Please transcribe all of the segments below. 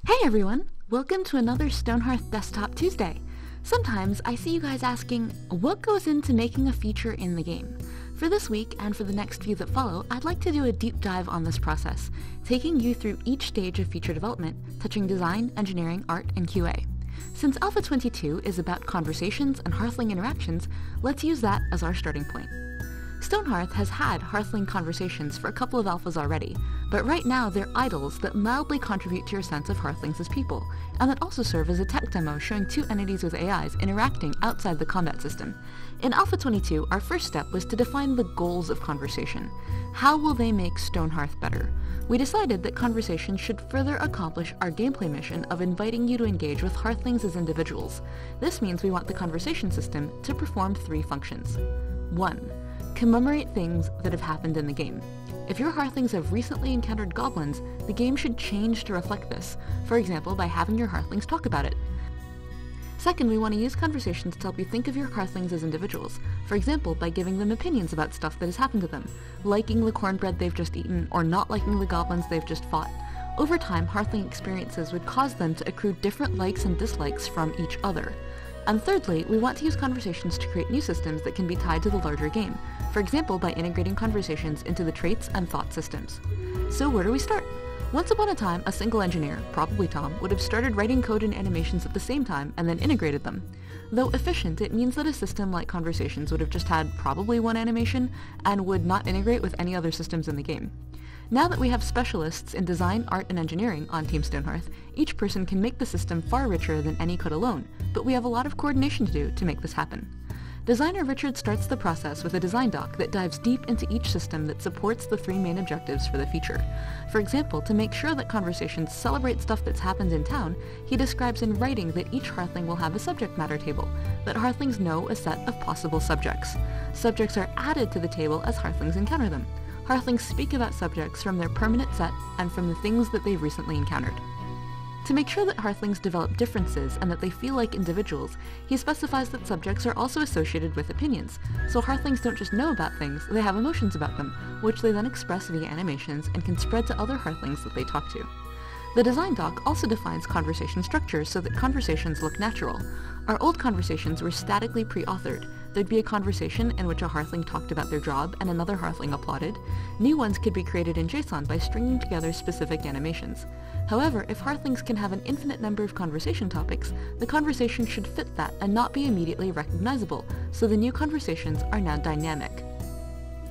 Hey everyone! Welcome to another Stonehearth Desktop Tuesday. Sometimes I see you guys asking, what goes into making a feature in the game? For this week, and for the next few that follow, I'd like to do a deep dive on this process, taking you through each stage of feature development, touching design, engineering, art, and QA. Since Alpha 22 is about conversations and Hearthling interactions, let's use that as our starting point. Stonehearth has had Hearthling conversations for a couple of alphas already, but right now they're idols that mildly contribute to your sense of Hearthlings as people, and that also serve as a tech demo showing two entities with AIs interacting outside the combat system. In Alpha 22, our first step was to define the goals of conversation. How will they make Stonehearth better? We decided that conversations should further accomplish our gameplay mission of inviting you to engage with Hearthlings as individuals. This means we want the conversation system to perform three functions. 1. Commemorate things that have happened in the game. If your Hearthlings have recently encountered goblins, the game should change to reflect this, for example by having your Hearthlings talk about it. Second, we want to use conversations to help you think of your Hearthlings as individuals, for example by giving them opinions about stuff that has happened to them, liking the cornbread they've just eaten or not liking the goblins they've just fought. Over time, Hearthling experiences would cause them to accrue different likes and dislikes from each other. And thirdly, we want to use conversations to create new systems that can be tied to the larger game, for example by integrating conversations into the traits and thought systems. So where do we start? Once upon a time, a single engineer, probably Tom, would have started writing code and animations at the same time and then integrated them. Though efficient, it means that a system like Conversations would have just had probably one animation and would not integrate with any other systems in the game. Now that we have specialists in design, art, and engineering on Team Stonehearth, each person can make the system far richer than any could alone, but we have a lot of coordination to do to make this happen. Designer Richard starts the process with a design doc that dives deep into each system that supports the three main objectives for the feature. For example, to make sure that Conversations celebrate stuff that's happened in town, he describes in writing that each Hearthling will have a subject matter table, that Hearthlings know a set of possible subjects. Subjects are added to the table as Hearthlings encounter them. Hearthlings speak about subjects from their permanent set and from the things that they've recently encountered. To make sure that Hearthlings develop differences and that they feel like individuals, he specifies that subjects are also associated with opinions, so Hearthlings don't just know about things, they have emotions about them, which they then express via animations and can spread to other Hearthlings that they talk to. The design doc also defines conversation structures so that conversations look natural. Our old conversations were statically pre-authored. There'd be a conversation in which a Hearthling talked about their job and another Hearthling applauded. New ones could be created in JSON by stringing together specific animations. However, if Hearthlings can have an infinite number of conversation topics, the conversation should fit that and not be immediately recognizable, so the new conversations are now dynamic.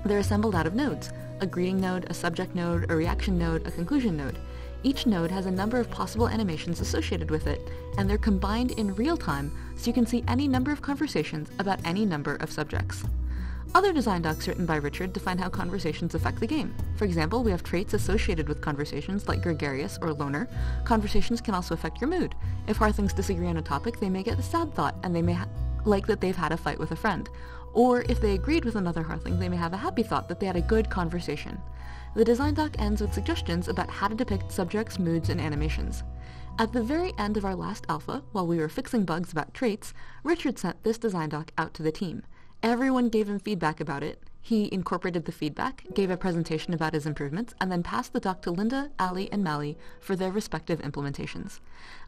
They're assembled out of nodes: a greeting node, a subject node, a reaction node, a conclusion node. Each node has a number of possible animations associated with it, and they're combined in real time so you can see any number of conversations about any number of subjects. Other design docs written by Richard define how conversations affect the game. For example, we have traits associated with conversations like gregarious or loner. Conversations can also affect your mood. If Hearthlings disagree on a topic, they may get a sad thought and they may like that they've had a fight with a friend. Or if they agreed with another Hearthling, they may have a happy thought that they had a good conversation. The design doc ends with suggestions about how to depict subjects, moods, and animations. At the very end of our last alpha, while we were fixing bugs about traits, Richard sent this design doc out to the team. Everyone gave him feedback about it. He incorporated the feedback, gave a presentation about his improvements, and then passed the doc to Linda, Ali, and Mally for their respective implementations.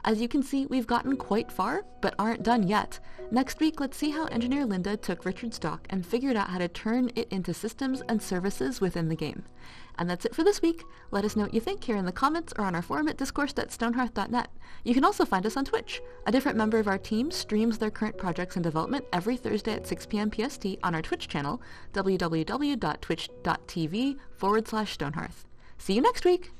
As you can see, we've gotten quite far, but aren't done yet. Next week, let's see how engineer Linda took Richard's doc and figured out how to turn it into systems and services within the game. And that's it for this week. Let us know what you think here in the comments or on our forum at discourse.stonehearth.net. You can also find us on Twitch. A different member of our team streams their current projects in development every Thursday at 6 p.m. PST on our Twitch channel, www.twitch.tv/Stonehearth. See you next week!